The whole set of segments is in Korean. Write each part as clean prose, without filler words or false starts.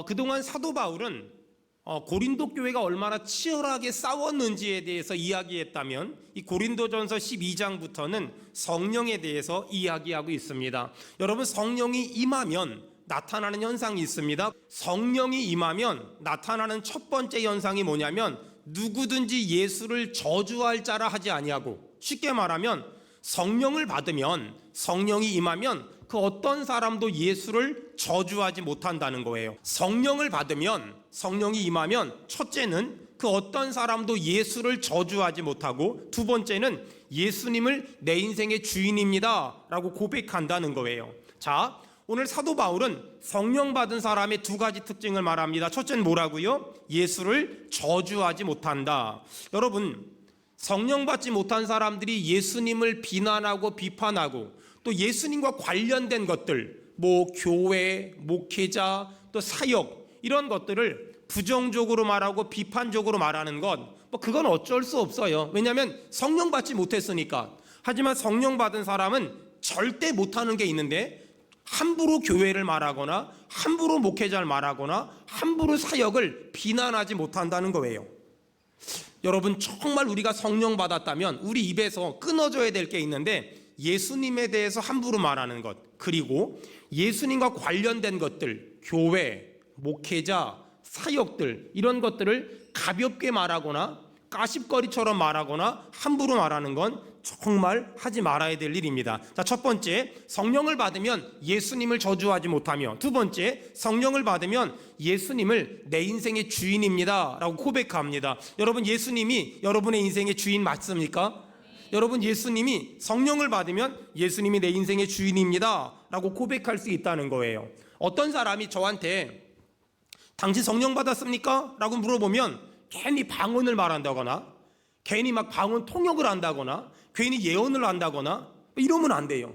그동안 사도 바울은 고린도 교회가 얼마나 치열하게 싸웠는지에 대해서 이야기했다면 이 고린도전서 12장부터는 성령에 대해서 이야기하고 있습니다. 여러분, 성령이 임하면 나타나는 현상이 있습니다. 성령이 임하면 나타나는 첫 번째 현상이 뭐냐면 누구든지 예수를 저주할 자라 하지 아니하고, 쉽게 말하면 성령을 받으면, 성령이 임하면 그 어떤 사람도 예수를 저주하지 못한다는 거예요. 성령을 받으면, 성령이 임하면 첫째는 그 어떤 사람도 예수를 저주하지 못하고, 두 번째는 예수님을 내 인생의 주인입니다 라고 고백한다는 거예요. 자, 오늘 사도 바울은 성령 받은 사람의 두 가지 특징을 말합니다. 첫째는 뭐라고요? 예수를 저주하지 못한다. 여러분, 성령 받지 못한 사람들이 예수님을 비난하고 비판하고 또 예수님과 관련된 것들, 교회, 목회자, 또 사역, 이런 것들을 부정적으로 말하고 비판적으로 말하는 건 그건 어쩔 수 없어요. 왜냐하면 성령 받지 못했으니까. 하지만 성령 받은 사람은 절대 못하는 게 있는데, 함부로 교회를 말하거나 함부로 목회자를 말하거나 함부로 사역을 비난하지 못한다는 거예요. 여러분, 정말 우리가 성령 받았다면 우리 입에서 끊어져야 될 게 있는데, 예수님에 대해서 함부로 말하는 것, 그리고 예수님과 관련된 것들, 교회, 목회자, 사역들, 이런 것들을 가볍게 말하거나 까십거리처럼 말하거나 함부로 말하는 건 정말 하지 말아야 될 일입니다. 자, 첫 번째, 성령을 받으면 예수님을 저주하지 못하며, 두 번째, 성령을 받으면 예수님을 내 인생의 주인입니다 라고 고백합니다. 여러분, 예수님이 여러분의 인생의 주인 맞습니까? 여러분, 예수님이 성령을 받으면 예수님이 내 인생의 주인입니다 라고 고백할 수 있다는 거예요. 어떤 사람이 저한테 당신 성령 받았습니까? 라고 물어보면 괜히 방언을 말한다거나 괜히 방언 통역을 한다거나 괜히 예언을 한다거나 이러면 안 돼요.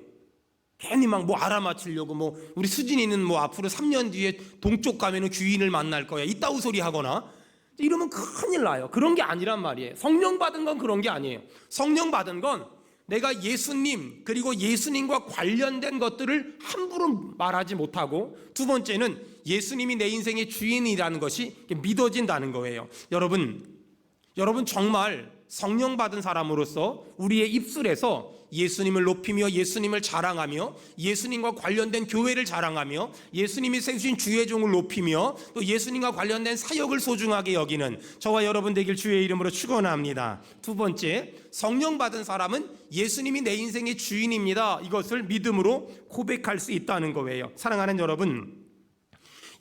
괜히 알아맞히려고 우리 수진이는 앞으로 3년 뒤에 동쪽 가면은 귀인을 만날 거야, 이따구 소리 하거나 이러면 큰일 나요. 그런 게 아니란 말이에요. 성령 받은 건 그런 게 아니에요. 성령 받은 건 내가 예수님, 그리고 예수님과 관련된 것들을 함부로 말하지 못하고, 두 번째는 예수님이 내 인생의 주인이라는 것이 믿어진다는 거예요. 여러분 정말 성령 받은 사람으로서 우리의 입술에서 예수님을 높이며 예수님을 자랑하며 예수님과 관련된 교회를 자랑하며 예수님이 세우신 주의 종을 높이며 또 예수님과 관련된 사역을 소중하게 여기는 저와 여러분 되길 주의 이름으로 축원합니다. 두 번째, 성령 받은 사람은 예수님이 내 인생의 주인입니다, 이것을 믿음으로 고백할 수 있다는 거예요. 사랑하는 여러분,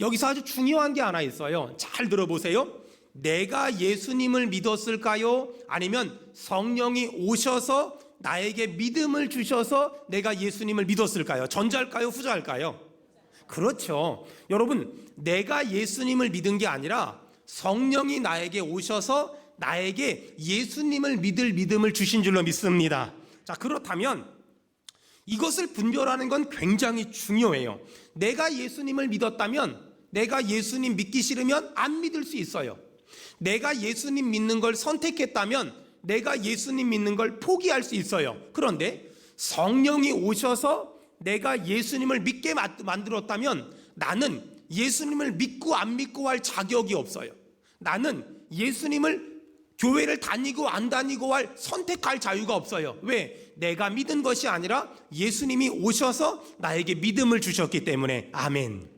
여기서 아주 중요한 게 하나 있어요. 잘 들어보세요. 내가 예수님을 믿었을까요? 아니면 성령이 오셔서 나에게 믿음을 주셔서 내가 예수님을 믿었을까요? 전자일까요? 후자일까요? 그렇죠. 여러분, 내가 예수님을 믿은 게 아니라 성령이 나에게 오셔서 나에게 예수님을 믿을 믿음을 주신 줄로 믿습니다. 자, 그렇다면 이것을 분별하는 건 굉장히 중요해요. 내가 예수님을 믿었다면, 내가 예수님 믿기 싫으면 안 믿을 수 있어요. 내가 예수님 믿는 걸 선택했다면 내가 예수님 믿는 걸 포기할 수 있어요. 그런데 성령이 오셔서 내가 예수님을 믿게 만들었다면 나는 예수님을 믿고 안 믿고 할 자격이 없어요. 나는 예수님을 교회를 다니고 안 다니고 할 선택할 자유가 없어요. 왜? 내가 믿은 것이 아니라 예수님이 오셔서 나에게 믿음을 주셨기 때문에. 아멘.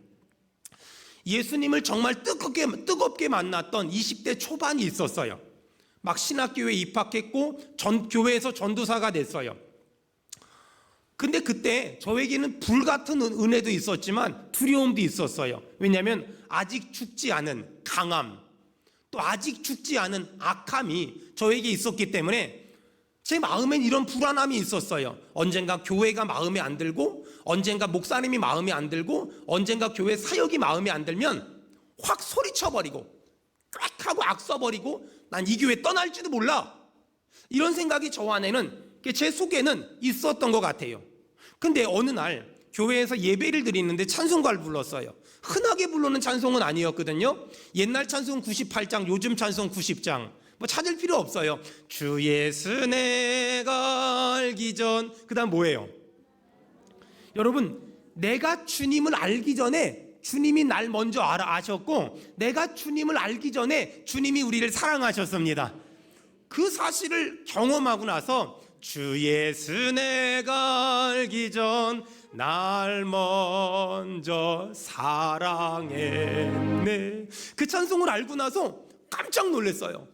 예수님을 정말 뜨겁게 만났던 20대 초반이 있었어요. 신학교에 입학했고 교회에서 전도사가 됐어요. 근데 그때 저에게는 불같은 은혜도 있었지만 두려움도 있었어요. 왜냐하면 아직 죽지 않은 강함, 또 아직 죽지 않은 악함이 저에게 있었기 때문에 제 마음엔 이런 불안함이 있었어요. 언젠가 교회가 마음에 안 들고, 언젠가 목사님이 마음에 안 들고, 언젠가 교회 사역이 마음에 안 들면 확 소리쳐버리고 꽉 하고 악 써버리고 난 이 교회 떠날지도 몰라, 이런 생각이 저 안에는, 제 속에는 있었던 것 같아요. 근데 어느 날 교회에서 예배를 드리는데 찬송가를 불렀어요. 흔하게 부르는 찬송은 아니었거든요. 옛날 찬송 98장, 요즘 찬송 90장. 찾을 필요 없어요. 주 예수 내가 알기 전, 그 다음 뭐예요? 여러분, 내가 주님을 알기 전에 주님이 날 먼저 아셨고 내가 주님을 알기 전에 주님이 우리를 사랑하셨습니다. 그 사실을 경험하고 나서 주 예수 내가 알기 전 날 먼저 사랑했네. 그 찬송을 알고 나서 깜짝 놀랐어요.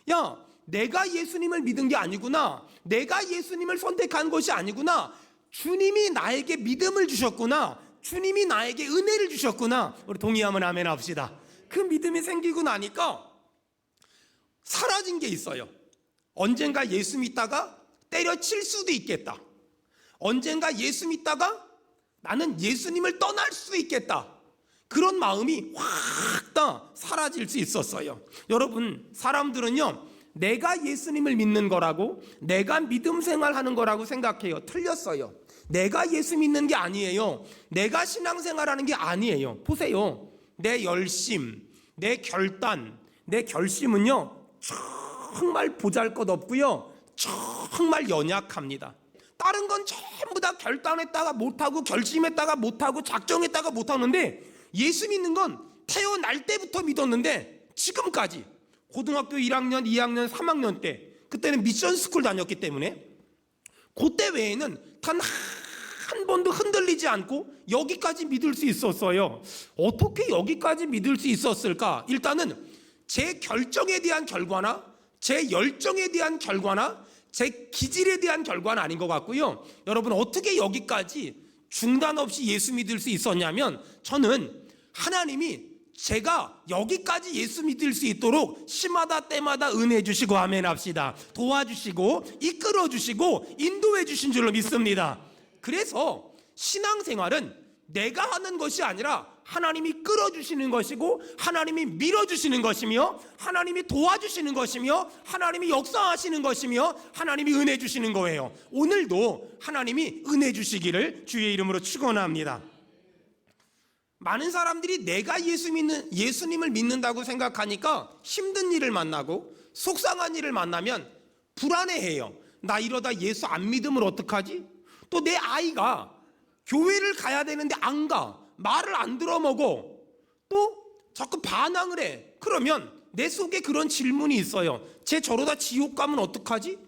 야, 내가 예수님을 믿은 게 아니구나. 내가 예수님을 선택한 것이 아니구나. 주님이 나에게 믿음을 주셨구나. 주님이 나에게 은혜를 주셨구나. 우리 동의하면 아멘 합시다. 그 믿음이 생기고 나니까 사라진 게 있어요. 언젠가 예수 믿다가 때려칠 수도 있겠다. 언젠가 예수 믿다가 나는 예수님을 떠날 수 있겠다. 그런 마음이 확 다 사라질 수 있었어요. 여러분, 사람들은요, 내가 예수님을 믿는 거라고, 내가 믿음 생활하는 거라고 생각해요. 틀렸어요. 내가 예수 믿는 게 아니에요. 내가 신앙생활하는 게 아니에요. 보세요. 내 열심, 내 결단, 내 결심은요, 정말 보잘것없고요, 정말 연약합니다. 다른 건 전부 다 결단했다가 못하고, 결심했다가 못하고, 작정했다가 못하는데, 예수 믿는 건 태어날 때부터 믿었는데 지금까지 고등학교 1학년, 2학년, 3학년 때, 그때는 미션 스쿨 다녔기 때문에 그때 외에는 단 한 번도 흔들리지 않고 여기까지 믿을 수 있었어요. 어떻게 여기까지 믿을 수 있었을까? 일단은 제 결정에 대한 결과나 제 열정에 대한 결과나 제 기질에 대한 결과는 아닌 것 같고요. 여러분, 어떻게 여기까지 중단 없이 예수 믿을 수 있었냐면, 저는 하나님이 제가 여기까지 예수 믿을 수 있도록 시마다 때마다 은혜 주시고 아멘 합시다. 도와주시고 이끌어 주시고 인도해 주신 줄로 믿습니다. 그래서 신앙생활은 내가 하는 것이 아니라 하나님이 끌어주시는 것이고, 하나님이 밀어주시는 것이며, 하나님이 도와주시는 것이며, 하나님이 역사하시는 것이며, 하나님이 은혜 주시는 거예요. 오늘도 하나님이 은혜 주시기를 주의 이름으로 축원합니다. 많은 사람들이 내가 예수님을 믿는다고 생각하니까 힘든 일을 만나고 속상한 일을 만나면 불안해해요. 나 이러다 예수 안 믿으면 어떡하지? 또 내 아이가 교회를 가야 되는데 안 가. 말을 안 들어먹어. 또 자꾸 반항을 해. 그러면 내 속에 그런 질문이 있어요. 쟤 저러다 지옥 가면 어떡하지?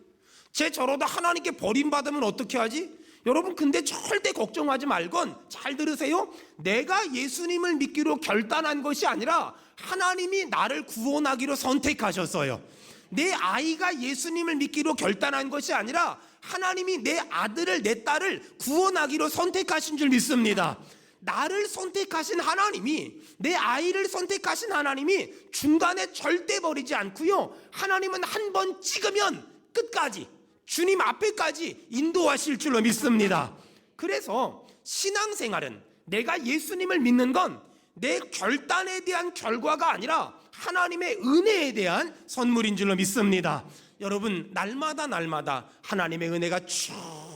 쟤 저러다 하나님께 버림받으면 어떻게 하지? 여러분, 근데 절대 걱정하지 말건, 잘 들으세요. 내가 예수님을 믿기로 결단한 것이 아니라 하나님이 나를 구원하기로 선택하셨어요. 내 아이가 예수님을 믿기로 결단한 것이 아니라 하나님이 내 아들을, 내 딸을 구원하기로 선택하신 줄 믿습니다. 나를 선택하신 하나님이, 내 아이를 선택하신 하나님이 중간에 절대 버리지 않고요, 하나님은 한 번 찍으면 끝까지, 주님 앞에까지 인도하실 줄로 믿습니다. 그래서 신앙생활은, 내가 예수님을 믿는 건 내 결단에 대한 결과가 아니라 하나님의 은혜에 대한 선물인 줄로 믿습니다. 여러분, 날마다 하나님의 은혜가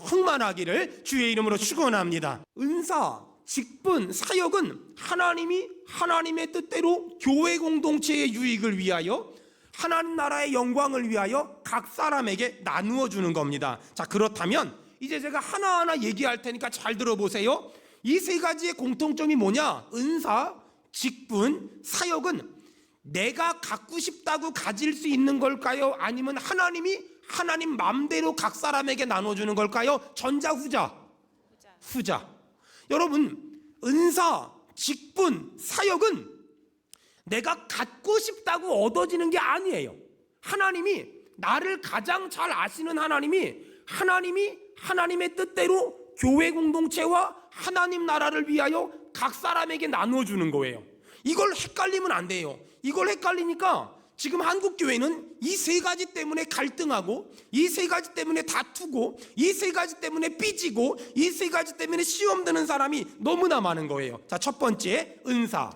충만하기를 주의 이름으로 축원합니다. 은사, 직분, 사역은 하나님이 하나님의 뜻대로 교회 공동체의 유익을 위하여, 하나님 나라의 영광을 위하여 각 사람에게 나누어 주는 겁니다. 자, 그렇다면 이제 제가 하나하나 얘기할 테니까 잘 들어보세요. 이 세 가지의 공통점이 뭐냐? 은사, 직분, 사역은 내가 갖고 싶다고 가질 수 있는 걸까요? 아니면 하나님이 하나님 맘대로 각 사람에게 나눠주는 걸까요? 전자, 후자? 후자. 여러분, 은사, 직분, 사역은 내가 갖고 싶다고 얻어지는 게 아니에요. 하나님이, 나를 가장 잘 아시는 하나님이 하나님의 뜻대로 교회 공동체와 하나님 나라를 위하여 각 사람에게 나눠주는 거예요. 이걸 헷갈리면 안 돼요. 이걸 헷갈리니까 지금 한국 교회는 이 세 가지 때문에 갈등하고, 이 세 가지 때문에 다투고, 이 세 가지 때문에 삐지고, 이 세 가지 때문에 시험 드는 사람이 너무나 많은 거예요. 자, 첫 번째, 은사.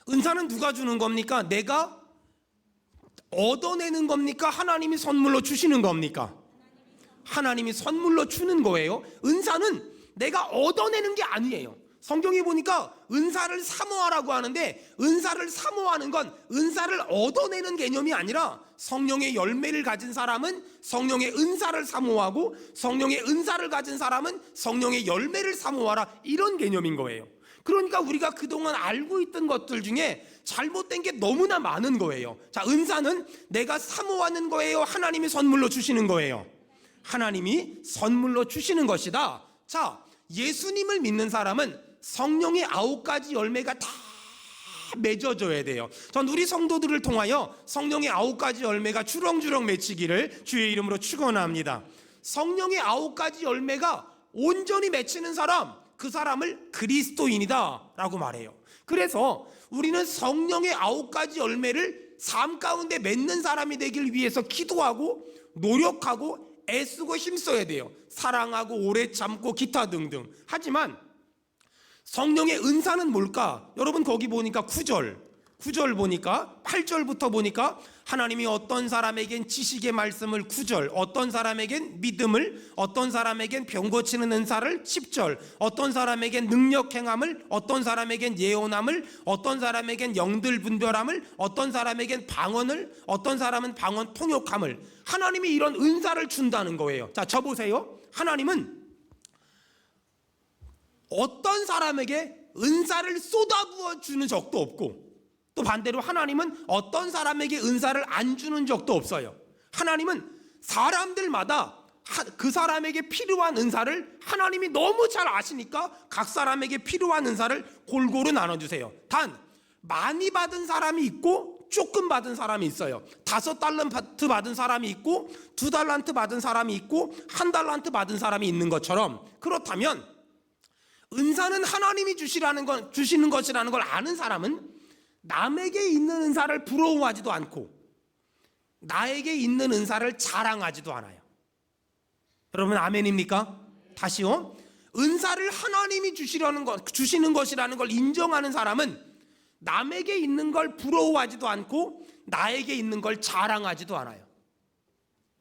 은사는 누가 주는 겁니까? 내가 얻어내는 겁니까? 하나님이 선물로 주시는 겁니까? 하나님이 선물로 주는 거예요. 은사는 내가 얻어내는 게 아니에요. 성경에 보니까 은사를 사모하라고 하는데, 은사를 사모하는 건 은사를 얻어내는 개념이 아니라, 성령의 열매를 가진 사람은 성령의 은사를 사모하고, 성령의 은사를 가진 사람은 성령의 열매를 사모하라, 이런 개념인 거예요. 그러니까 우리가 그동안 알고 있던 것들 중에 잘못된 게 너무나 많은 거예요. 자, 은사는 내가 사모하는 거예요? 하나님이 선물로 주시는 거예요? 하나님이 선물로 주시는 것이다. 자, 예수님을 믿는 사람은 성령의 9가지 열매가 다 맺어져야 돼요. 전 우리 성도들을 통하여 성령의 9가지 열매가 주렁주렁 맺히기를 주의 이름으로 축원합니다. 성령의 9가지 열매가 온전히 맺히는 사람, 그 사람을 그리스도인이다 라고 말해요. 그래서 우리는 성령의 9가지 열매를 삶 가운데 맺는 사람이 되길 위해서 기도하고 노력하고 애쓰고 힘써야 돼요. 사랑하고 오래 참고 기타 등등. 하지만 성령의 은사는 뭘까? 여러분 거기 보니까 9절 보니까 8절부터 보니까 하나님이 어떤 사람에겐 지식의 말씀을 9절, 어떤 사람에겐 믿음을, 어떤 사람에겐 병 고치는 은사를 10절, 어떤 사람에겐 능력 행함을, 어떤 사람에겐 예언함을, 어떤 사람에겐 영들 분별함을, 어떤 사람에겐 방언을, 어떤 사람은 방언 통역함을. 하나님이 이런 은사를 준다는 거예요. 자, 저 보세요. 하나님은 어떤 사람에게 은사를 쏟아부어 주는 적도 없고, 또 반대로 하나님은 어떤 사람에게 은사를 안 주는 적도 없어요. 하나님은 사람들마다 그 사람에게 필요한 은사를 하나님이 너무 잘 아시니까 각 사람에게 필요한 은사를 골고루 나눠주세요. 단 많이 받은 사람이 있고 조금 받은 사람이 있어요. 5달란트 받은 사람이 있고 2달란트 받은 사람이 있고 1달란트 받은 사람이 있는 것처럼, 그렇다면 은사는 하나님이 주시는 것이라는 걸 아는 사람은 남에게 있는 은사를 부러워하지도 않고 나에게 있는 은사를 자랑하지도 않아요. 여러분 아멘입니까? 다시요. 은사를 하나님이 주시는 것이라는 걸 인정하는 사람은 남에게 있는 걸 부러워하지도 않고 나에게 있는 걸 자랑하지도 않아요.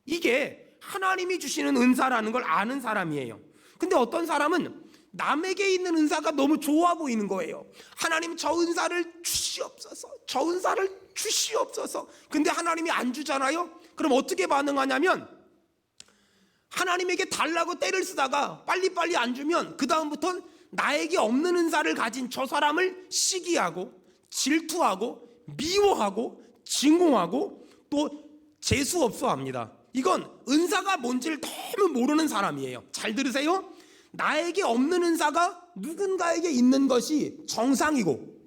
이게 하나님이 주시는 은사라는 걸 아는 사람이에요. 근데 어떤 사람은 남에게 있는 은사가 너무 좋아 보이는 거예요. 하나님 저 은사를 주시옵소서, 저 은사를 주시옵소서. 근데 하나님이 안 주잖아요. 그럼 어떻게 반응하냐면 하나님에게 달라고 떼를 쓰다가 빨리빨리 안 주면 그 다음부터는 나에게 없는 은사를 가진 저 사람을 시기하고 질투하고 미워하고 증오하고 또 재수없어합니다. 이건 은사가 뭔지를 너무 모르는 사람이에요. 잘 들으세요. 나에게 없는 은사가 누군가에게 있는 것이 정상이고,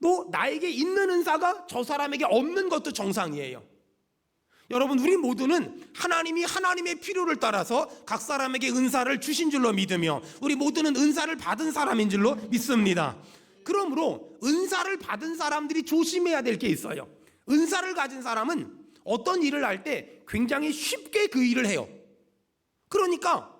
또 나에게 있는 은사가 저 사람에게 없는 것도 정상이에요. 여러분 우리 모두는 하나님이 하나님의 필요를 따라서 각 사람에게 은사를 주신 줄로 믿으며 우리 모두는 은사를 받은 사람인 줄로 믿습니다. 그러므로 은사를 받은 사람들이 조심해야 될 게 있어요. 은사를 가진 사람은 어떤 일을 할 때 굉장히 쉽게 그 일을 해요. 그러니까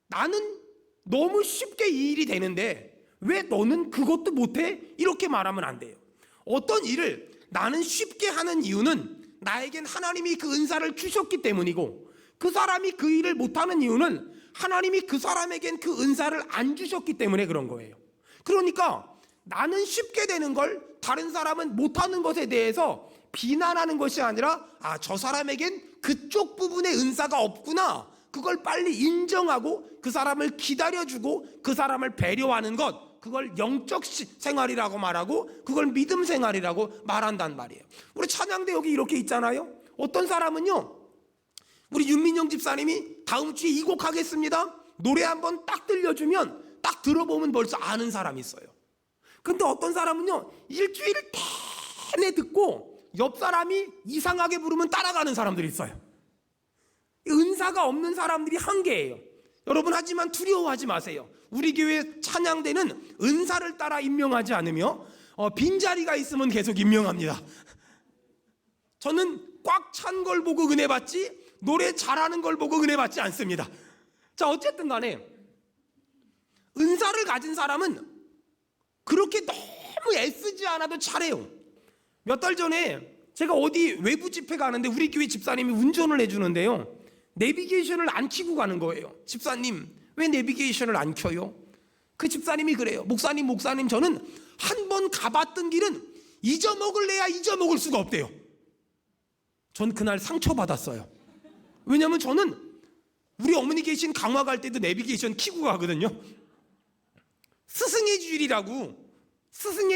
나는 너무 쉽게 이 일이 되는데 왜 너는 그것도 못해? 이렇게 말하면 안 돼요. 어떤 일을 나는 쉽게 하는 이유는 나에겐 하나님이 그 은사를 주셨기 때문이고, 그 사람이 그 일을 못하는 이유는 하나님이 그 사람에겐 그 은사를 안 주셨기 때문에 그런 거예요. 그러니까 나는 쉽게 되는 걸 다른 사람은 못하는 것에 대해서 비난하는 것이 아니라 저 사람에겐 그쪽 부분의 은사가 없구나, 그걸 빨리 인정하고 그 사람을 기다려주고 그 사람을 배려하는 것, 그걸 영적 생활이라고 말하고 그걸 믿음 생활이라고 말한단 말이에요. 우리 찬양대 여기 이렇게 있잖아요. 어떤 사람은요, 우리 윤민영 집사님이 다음 주에 이 곡 하겠습니다, 노래 한번 딱 들려주면 딱 들어보면 벌써 아는 사람이 있어요. 근데 어떤 사람은요, 일주일을 내내 듣고 옆 사람이 이상하게 부르면 따라가는 사람들이 있어요. 은사가 없는 사람들이 한계예요. 여러분 하지만 두려워하지 마세요. 우리 교회 찬양대는 은사를 따라 임명하지 않으며 빈자리가 있으면 계속 임명합니다. 저는 꽉 찬 걸 보고 은혜 받지 노래 잘하는 걸 보고 은혜 받지 않습니다. 자, 어쨌든 간에 은사를 가진 사람은 그렇게 너무 애쓰지 않아도 잘해요. 몇 달 전에 제가 어디 외부 집회 가는데 우리 교회 집사님이 운전을 해주는데요, 내비게이션을 안 켜고 가는 거예요. 집사님 왜 내비게이션을 안 켜요? 그 집사님이 그래요. 목사님 저는 한 번 가봤던 길은 잊어먹을래야 잊어먹을 수가 없대요. 전 그날 상처받았어요. 왜냐하면 저는 우리 어머니 계신 강화 갈 때도 내비게이션 켜고 가거든요. 스승의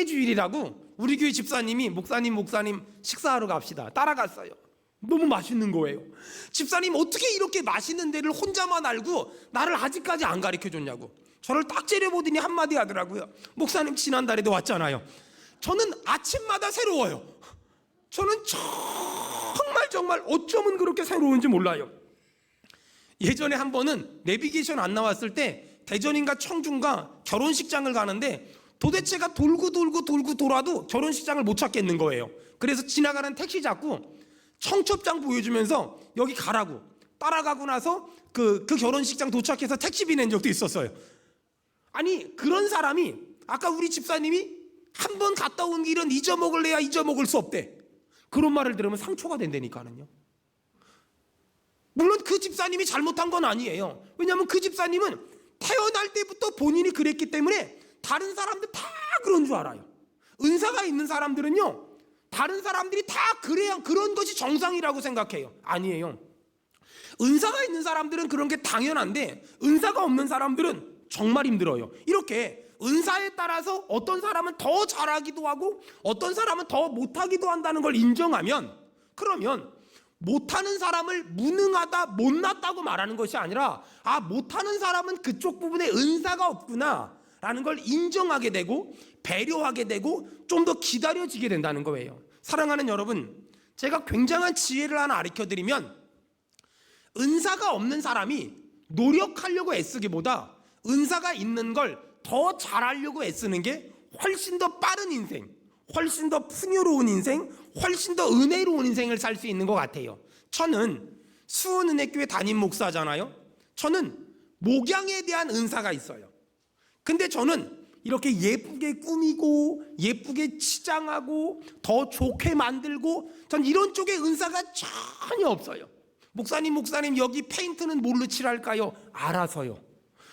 주일이라고 우리 교회 집사님이 목사님 식사하러 갑시다. 따라갔어요. 너무 맛있는 거예요. 집사님 어떻게 이렇게 맛있는 데를 혼자만 알고 나를 아직까지 안 가르쳐줬냐고. 저를 딱 째려보더니 한마디 하더라고요. 목사님 지난달에도 왔잖아요. 저는 아침마다 새로워요. 저는 정말 어쩌면 그렇게 새로운지 몰라요. 예전에 한 번은 내비게이션 안 나왔을 때 대전인가 청주인가 결혼식장을 가는데 도대체가 돌고 돌아도 결혼식장을 못 찾겠는 거예요. 그래서 지나가는 택시 잡고 청첩장 보여주면서 여기 가라고 따라가고 나서 그 결혼식장 도착해서 택시비 낸 적도 있었어요. 아니 그런 사람이 아까 우리 집사님이 한 번 갔다 온 길은 잊어먹을래야 잊어먹을 수 없대. 그런 말을 들으면 상처가 된다니까는요. 물론 그 집사님이 잘못한 건 아니에요. 왜냐하면 그 집사님은 태어날 때부터 본인이 그랬기 때문에 다른 사람들 다 그런 줄 알아요. 은사가 있는 사람들은요, 다른 사람들이 다 그래야 그런 것이 정상이라고 생각해요. 아니에요. 은사가 있는 사람들은 그런 게 당연한데 은사가 없는 사람들은 정말 힘들어요. 이렇게 은사에 따라서 어떤 사람은 더 잘하기도 하고 어떤 사람은 더 못하기도 한다는 걸 인정하면, 그러면 못하는 사람을 무능하다 못났다고 말하는 것이 아니라 못하는 사람은 그쪽 부분에 은사가 없구나 라는 걸 인정하게 되고 배려하게 되고 좀 더 기다려지게 된다는 거예요. 사랑하는 여러분, 제가 굉장한 지혜를 하나 가르쳐드리면, 은사가 없는 사람이 노력하려고 애쓰기보다 은사가 있는 걸 더 잘하려고 애쓰는 게 훨씬 더 빠른 인생, 훨씬 더 풍요로운 인생, 훨씬 더 은혜로운 인생을 살 수 있는 것 같아요. 저는 수원은혜교회 담임 목사잖아요. 저는 목양에 대한 은사가 있어요. 근데 저는 이렇게 예쁘게 꾸미고 예쁘게 치장하고 더 좋게 만들고 전 이런 쪽에 은사가 전혀 없어요. 목사님 여기 페인트는 뭘로 칠할까요? 알아서요.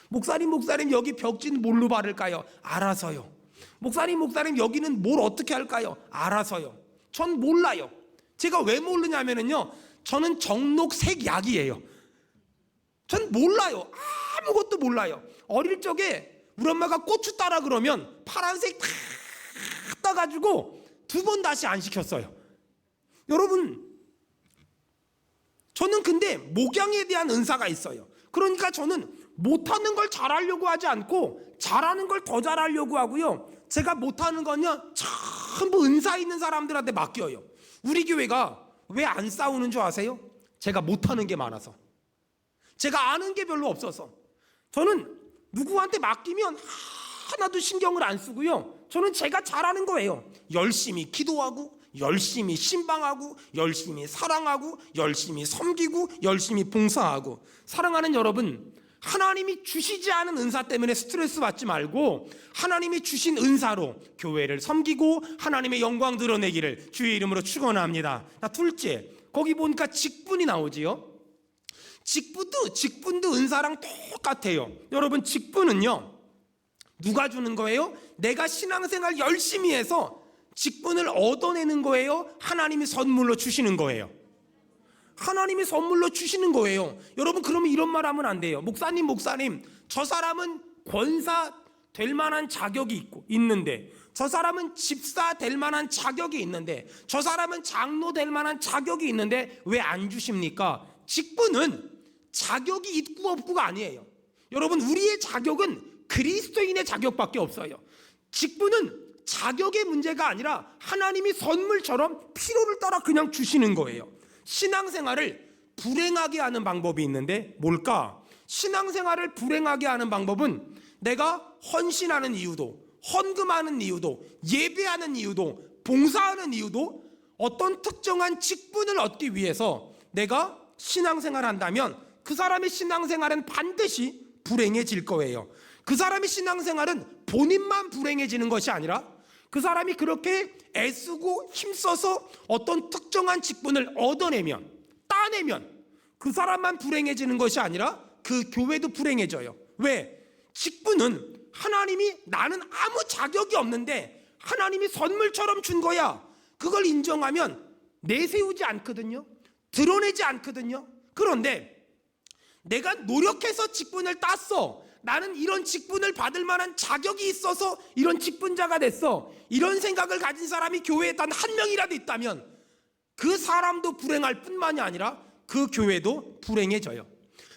목사님 여기 벽지는 뭘로 바를까요? 알아서요. 목사님 여기는 뭘 어떻게 할까요? 알아서요. 전 몰라요. 제가 왜 모르냐면요, 저는 정록색 약이에요. 전 몰라요. 아무것도 몰라요. 어릴 적에 우리 엄마가 고추 따라 그러면 파란색 다 따가지고 2번 다시 안 시켰어요. 여러분, 저는 근데 목양에 대한 은사가 있어요. 그러니까 저는 못하는 걸 잘하려고 하지 않고 잘하는 걸 더 잘하려고 하고요. 제가 못하는 건요 전부 은사 있는 사람들한테 맡겨요. 우리 교회가 왜 안 싸우는 줄 아세요? 제가 못하는 게 많아서, 제가 아는 게 별로 없어서. 저는 누구한테 맡기면 하나도 신경을 안 쓰고요, 저는 제가 잘하는 거예요. 열심히 기도하고 열심히 신방하고 열심히 사랑하고 열심히 섬기고 열심히 봉사하고. 사랑하는 여러분, 하나님이 주시지 않은 은사 때문에 스트레스 받지 말고 하나님이 주신 은사로 교회를 섬기고 하나님의 영광 드러내기를 주의 이름으로 축원합니다. 둘째, 거기 보니까 직분이 나오지요. 직분도 은사랑 똑같아요. 여러분, 직분은요 누가 주는 거예요? 내가 신앙생활 열심히 해서 직분을 얻어내는 거예요? 하나님이 선물로 주시는 거예요? 하나님이 선물로 주시는 거예요. 여러분, 그러면 이런 말 하면 안 돼요. 목사님 저 사람은 권사 될 만한 자격이 있는데, 저 사람은 집사 될 만한 자격이 있는데, 저 사람은 장로 될 만한 자격이 있는데 왜 안 주십니까? 직분은 자격이 있고 없고가 아니에요. 여러분, 우리의 자격은 그리스도인의 자격밖에 없어요. 직분은 자격의 문제가 아니라 하나님이 선물처럼 필요를 따라 그냥 주시는 거예요. 신앙생활을 불행하게 하는 방법이 있는데 뭘까? 신앙생활을 불행하게 하는 방법은 내가 헌신하는 이유도, 헌금하는 이유도, 예배하는 이유도, 봉사하는 이유도 어떤 특정한 직분을 얻기 위해서 내가 신앙생활을 한다면 그 사람의 신앙생활은 반드시 불행해질 거예요. 그 사람의 신앙생활은 본인만 불행해지는 것이 아니라 그 사람이 그렇게 애쓰고 힘써서 어떤 특정한 직분을 얻어내면, 따내면 그 사람만 불행해지는 것이 아니라 그 교회도 불행해져요. 왜? 직분은 하나님이 나는 아무 자격이 없는데 하나님이 선물처럼 준 거야, 그걸 인정하면 내세우지 않거든요. 드러내지 않거든요. 그런데 내가 노력해서 직분을 땄어, 나는 이런 직분을 받을 만한 자격이 있어서 이런 직분자가 됐어, 이런 생각을 가진 사람이 교회에 단 한 명이라도 있다면 그 사람도 불행할 뿐만이 아니라 그 교회도 불행해져요.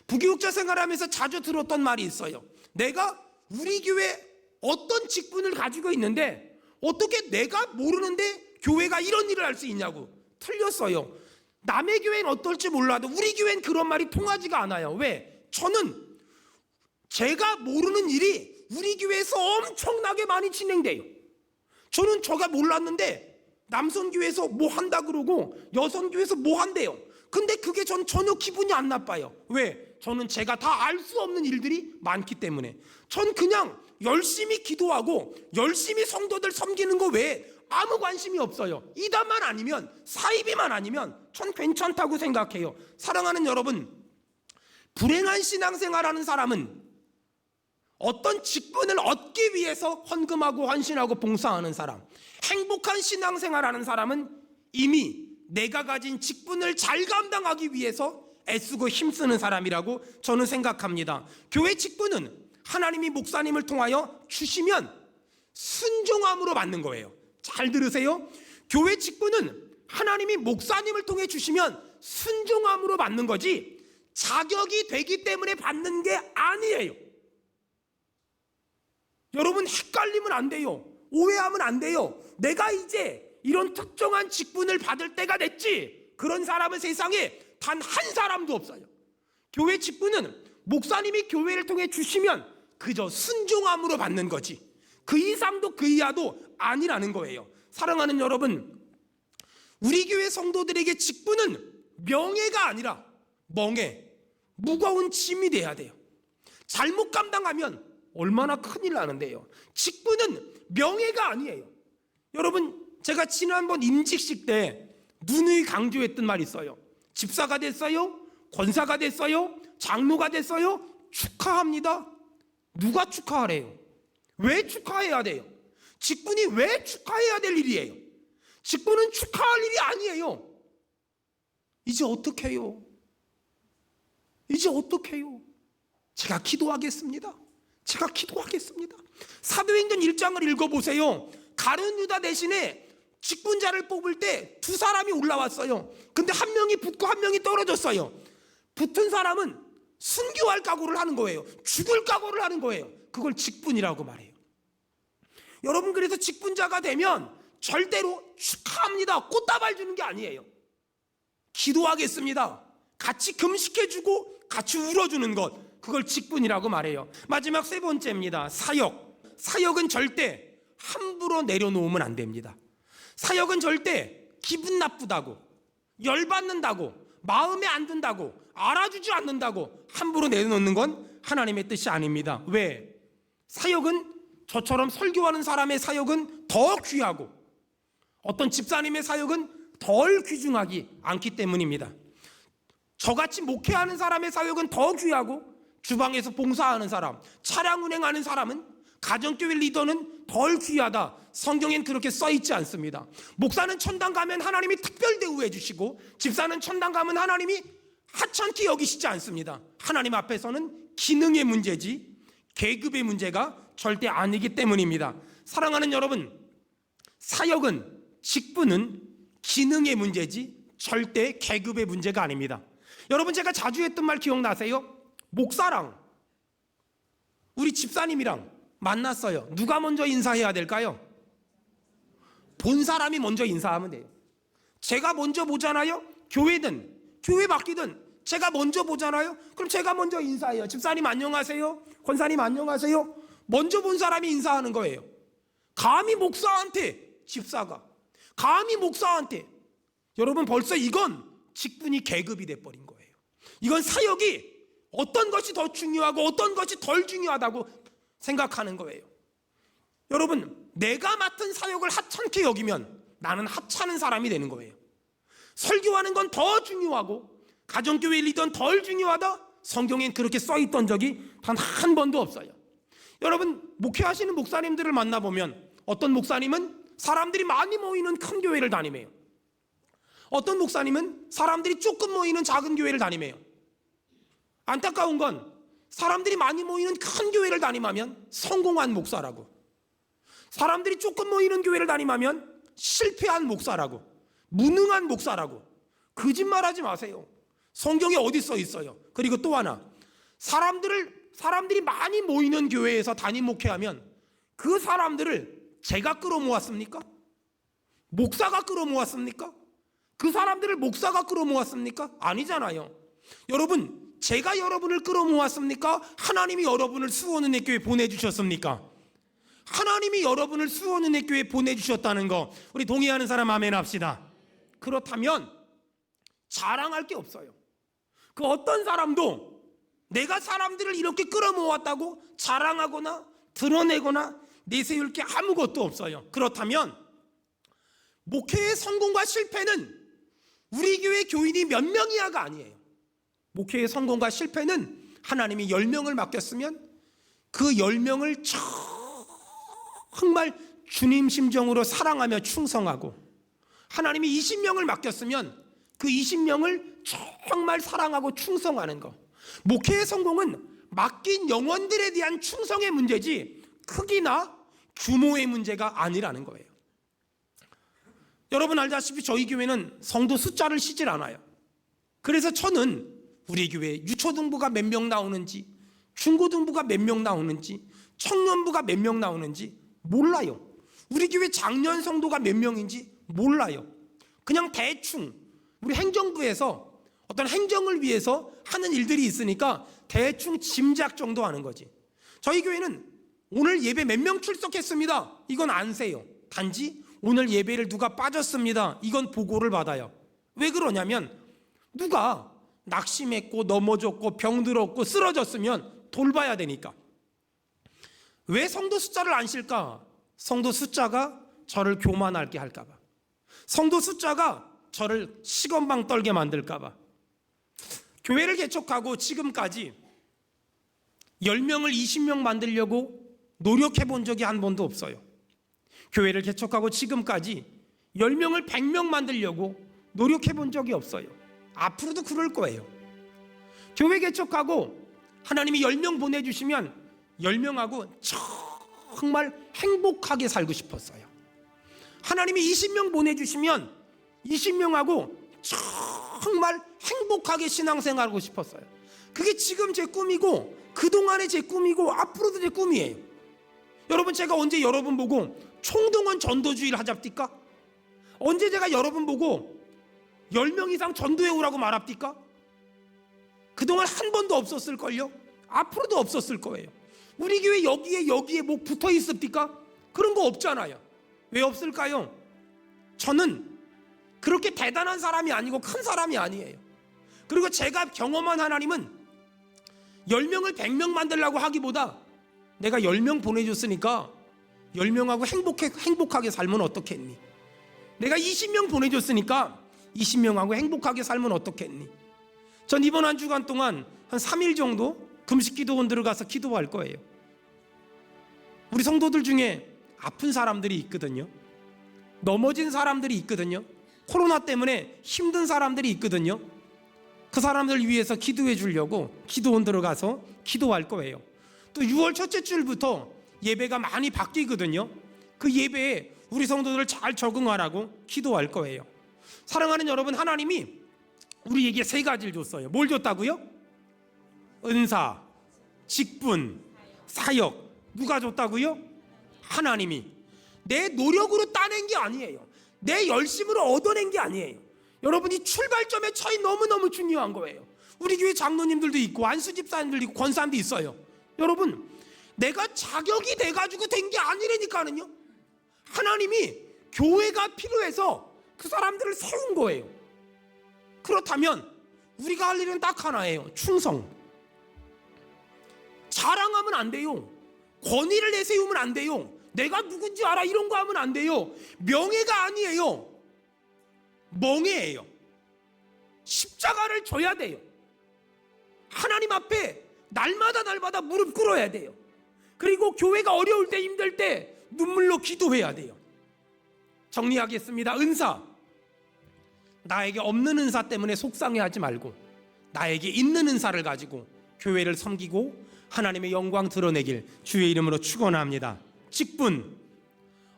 부교육자 생활하면서 자주 들었던 말이 있어요. 내가 우리 교회 어떤 직분을 가지고 있는데 어떻게 내가 모르는데 교회가 이런 일을 할 수 있냐고. 틀렸어요. 남의 교회는 어떨지 몰라도 우리 교회는 그런 말이 통하지가 않아요. 왜? 저는 제가 모르는 일이 우리 교회에서 엄청나게 많이 진행돼요. 저는 제가 몰랐는데 남선교회에서 뭐 한다 그러고 여선교회에서 뭐 한대요. 근데 그게 전 전혀 기분이 안 나빠요. 왜? 저는 제가 다 알 수 없는 일들이 많기 때문에. 전 그냥 열심히 기도하고 열심히 성도들 섬기는 거 외에 아무 관심이 없어요. 이단만 아니면, 사이비만 아니면 전 괜찮다고 생각해요. 사랑하는 여러분, 불행한 신앙생활하는 사람은 어떤 직분을 얻기 위해서 헌금하고 헌신하고 봉사하는 사람, 행복한 신앙생활하는 사람은 이미 내가 가진 직분을 잘 감당하기 위해서 애쓰고 힘쓰는 사람이라고 저는 생각합니다. 교회 직분은 하나님이 목사님을 통하여 주시면 순종함으로 받는 거예요. 잘 들으세요. 교회 직분은 하나님이 목사님을 통해 주시면 순종함으로 받는 거지 자격이 되기 때문에 받는 게 아니에요. 여러분, 헷갈리면 안 돼요. 오해하면 안 돼요. 내가 이제 이런 특정한 직분을 받을 때가 됐지, 그런 사람은 세상에 단 한 사람도 없어요. 교회 직분은 목사님이 교회를 통해 주시면 그저 순종함으로 받는 거지 그 이상도 그 이하도 아니라는 거예요. 사랑하는 여러분, 우리 교회 성도들에게 직분은 명예가 아니라 멍에 무거운 짐이 돼야 돼요. 잘못 감당하면 얼마나 큰일 나는데요. 직분은 명예가 아니에요. 여러분, 제가 지난번 임직식 때 누누이 강조했던 말이 있어요. 집사가 됐어요? 권사가 됐어요? 장로가 됐어요? 축하합니다. 누가 축하하래요? 왜 축하해야 돼요? 직분이 왜 축하해야 될 일이에요? 직분은 축하할 일이 아니에요. 이제 어떻게 해요? 이제 어떻게 해요? 제가 기도하겠습니다. 사도행전 1장을 읽어보세요. 가룟 유다 대신에 직분자를 뽑을 때 두 사람이 올라왔어요. 근데 한 명이 붙고 한 명이 떨어졌어요. 붙은 사람은 순교할 각오를 하는 거예요. 죽을 각오를 하는 거예요. 그걸 직분이라고 말해요. 여러분, 그래서 직분자가 되면 절대로 축하합니다, 꽃다발 주는 게 아니에요. 기도하겠습니다, 같이 금식해주고 같이 울어주는 것, 그걸 직분이라고 말해요. 마지막 세 번째입니다. 사역은 절대 함부로 내려놓으면 안 됩니다. 사역은 절대 기분 나쁘다고, 열받는다고, 마음에 안 든다고, 알아주지 않는다고 함부로 내려놓는 건 하나님의 뜻이 아닙니다. 왜? 사역은, 저처럼 설교하는 사람의 사역은 더 귀하고 어떤 집사님의 사역은 덜 귀중하지 않기 때문입니다. 저같이 목회하는 사람의 사역은 더 귀하고 주방에서 봉사하는 사람, 차량 운행하는 사람은, 가정교회 리더는 덜 귀하다. 성경엔 그렇게 써있지 않습니다. 목사는 천당 가면 하나님이 특별 대우해 주시고 집사는 천당 가면 하나님이 하찮게 여기시지 않습니다. 하나님 앞에서는 기능의 문제지 계급의 문제가 절대 아니기 때문입니다. 사랑하는 여러분, 사역은, 직분은 기능의 문제지 절대 계급의 문제가 아닙니다. 여러분, 제가 자주 했던 말 기억나세요? 목사랑 우리 집사님이랑 만났어요. 누가 먼저 인사해야 될까요? 본 사람이 먼저 인사하면 돼요. 제가 먼저 보잖아요. 교회든 교회 바뀌든 제가 먼저 보잖아요. 그럼 제가 먼저 인사해요. 집사님 안녕하세요, 권사님 안녕하세요. 먼저 본 사람이 인사하는 거예요. 감히 목사한테, 집사가 감히 목사한테, 여러분, 벌써 이건 직분이 계급이 돼버린 거예요. 이건 사역이 어떤 것이 더 중요하고 어떤 것이 덜 중요하다고 생각하는 거예요. 여러분, 내가 맡은 사역을 하찮게 여기면 나는 하찮은 사람이 되는 거예요. 설교하는 건 더 중요하고 가정교회 리더는 덜 중요하다? 성경엔 그렇게 써있던 적이 단 한 번도 없어요. 여러분, 목회하시는 목사님들을 만나보면 어떤 목사님은 사람들이 많이 모이는 큰 교회를 다니매요. 어떤 목사님은 사람들이 조금 모이는 작은 교회를 다니매요. 안타까운 건 사람들이 많이 모이는 큰 교회를 담임하면 성공한 목사라고, 사람들이 조금 모이는 교회를 담임하면 실패한 목사라고, 무능한 목사라고. 거짓말하지 마세요. 성경에 어디 써 있어요? 그리고 또 하나, 사람들이 많이 모이는 교회에서 담임 목회하면 그 사람들을 제가 끌어모았습니까? 목사가 끌어모았습니까? 그 사람들을 목사가 끌어모았습니까? 아니잖아요. 여러분, 제가 여러분을 끌어모았습니까? 하나님이 여러분을 수원은혜교회에 보내주셨습니까? 하나님이 여러분을 수원은혜교회에 보내주셨다는 거 우리 동의하는 사람 아멘 합시다. 그렇다면 자랑할 게 없어요. 그 어떤 사람도 내가 사람들을 이렇게 끌어모았다고 자랑하거나 드러내거나 내세울 게 아무것도 없어요. 그렇다면 목회의 성공과 실패는 우리 교회 교인이 몇 명이야가 아니에요. 목회의 성공과 실패는 하나님이 10명을 맡겼으면 그 10명을 정말 주님 심정으로 사랑하며 충성하고, 하나님이 20명을 맡겼으면 그 20명을 정말 사랑하고 충성하는 거. 목회의 성공은 맡긴 영혼들에 대한 충성의 문제지 크기나 규모의 문제가 아니라는 거예요. 여러분 알다시피 저희 교회는 성도 숫자를 쉬질 않아요. 그래서 저는 우리 교회 유초등부가 몇 명 나오는지, 중고등부가 몇 명 나오는지, 청년부가 몇 명 나오는지 몰라요. 우리 교회 장년 성도가 몇 명인지 몰라요. 그냥 대충 우리 행정부에서 어떤 행정을 위해서 하는 일들이 있으니까 대충 짐작 정도 하는 거지. 저희 교회는 오늘 예배 몇 명 출석했습니다, 이건 안 세요. 단지 오늘 예배를 누가 빠졌습니다, 이건 보고를 받아요. 왜 그러냐면 누가 낙심했고 넘어졌고 병들었고 쓰러졌으면 돌봐야 되니까. 왜 성도 숫자를 안 쉴까? 성도 숫자가 저를 교만하게 할까 봐, 성도 숫자가 저를 시건방 떨게 만들까 봐. 교회를 개척하고 지금까지 10명을 20명 만들려고 노력해 본 적이 한 번도 없어요. 교회를 개척하고 지금까지 10명을 100명 만들려고 노력해 본 적이 없어요. 앞으로도 그럴 거예요. 교회 개척하고 하나님이 10명 보내주시면 10명하고 정말 행복하게 살고 싶었어요. 하나님이 20명 보내주시면 20명하고 정말 행복하게 신앙생활하고 싶었어요. 그게 지금 제 꿈이고 그동안의 제 꿈이고 앞으로도 제 꿈이에요. 여러분, 제가 언제 여러분 보고 총동원 전도주의를 하잡디까? 언제 제가 여러분 보고 10명 이상 전도해 오라고 말합디까? 그동안 한 번도 없었을걸요? 앞으로도 없었을 거예요. 우리 교회 여기에 뭐 붙어 있습니까? 그런 거 없잖아요. 왜 없을까요? 저는 그렇게 대단한 사람이 아니고 큰 사람이 아니에요. 그리고 제가 경험한 하나님은 10명을 100명 만들려고 하기보다 내가 10명 보내줬으니까 10명하고 행복하게 살면 어떻겠니? 내가 20명 보내줬으니까 20명하고 행복하게 살면 어떻겠니? 전 이번 한 주간 동안 한 3일 정도 금식기도원 들어가서 기도할 거예요. 우리 성도들 중에 아픈 사람들이 있거든요. 넘어진 사람들이 있거든요. 코로나 때문에 힘든 사람들이 있거든요. 그 사람들 위해서 기도해 주려고 기도원 들어가서 기도할 거예요. 또 6월 첫째 주일부터 예배가 많이 바뀌거든요. 그 예배에 우리 성도들을 잘 적응하라고 기도할 거예요. 사랑하는 여러분, 하나님이 우리에게 3가지를 줬어요. 뭘 줬다고요? 은사, 직분, 사역. 누가 줬다고요? 하나님이. 내 노력으로 따낸 게 아니에요. 내 열심으로 얻어낸 게 아니에요. 여러분이 출발점에 처해 너무너무 중요한 거예요. 우리 교회 장로님들도 있고 안수집사님들도 있고 권사님도 있어요. 여러분, 내가 자격이 돼가지고 된 게 아니라니까는요. 하나님이 교회가 필요해서 그 사람들을 세운 거예요. 그렇다면 우리가 할 일은 딱 하나예요. 충성. 자랑하면 안 돼요. 권위를 내세우면 안 돼요. 내가 누군지 알아 이런 거 하면 안 돼요. 명예가 아니에요. 멍해예요. 십자가를 져야 돼요. 하나님 앞에 날마다 무릎 꿇어야 돼요. 그리고 교회가 어려울 때 힘들 때 눈물로 기도해야 돼요. 정리하겠습니다. 은사. 나에게 없는 은사 때문에 속상해하지 말고 나에게 있는 은사를 가지고 교회를 섬기고 하나님의 영광 드러내길 주의 이름으로 축원합니다. 직분,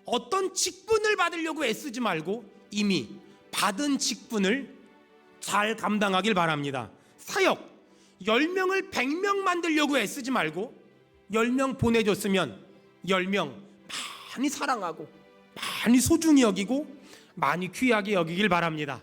어떤 직분을 받으려고 애쓰지 말고 이미 받은 직분을 잘 감당하길 바랍니다. 사역, 10명을 100명 만들려고 애쓰지 말고 10명 보내줬으면 10명 많이 사랑하고 많이 소중히 여기고 많이 귀하게 여기길 바랍니다.